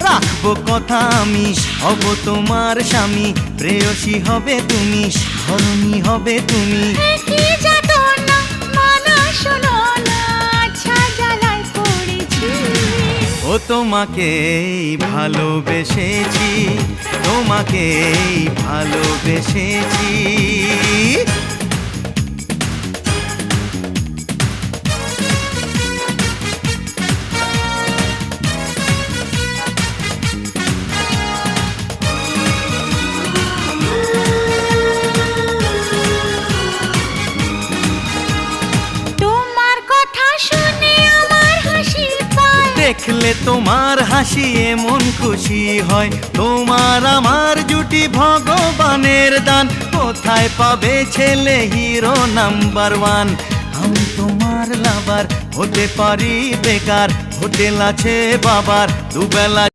রাখবো কথা আমি, হব তোমার স্বামী, প্রেয়সী হবে তুমি, ধরণী হবে তুমি। কি যাতনা মানা শোনো না, আচ্ছা জ্বালায় পড়েছি। ও তোমাকেই ভালোবেসেছি, তোমাকেই ভালোবেসেছি। তোমার কথা শুনে আমার হাসি পায়, দেখলে তোমার হাসি এমন খুশি হয়, তোমার আমার জুটি ভগবানের দান। কোথায় পাবে ছেলে হিরো নাম্বার ওয়ান? আমি তোমার লাভার, হতে পারি বেকার, হোটেল আছে বাবার, দুবেলা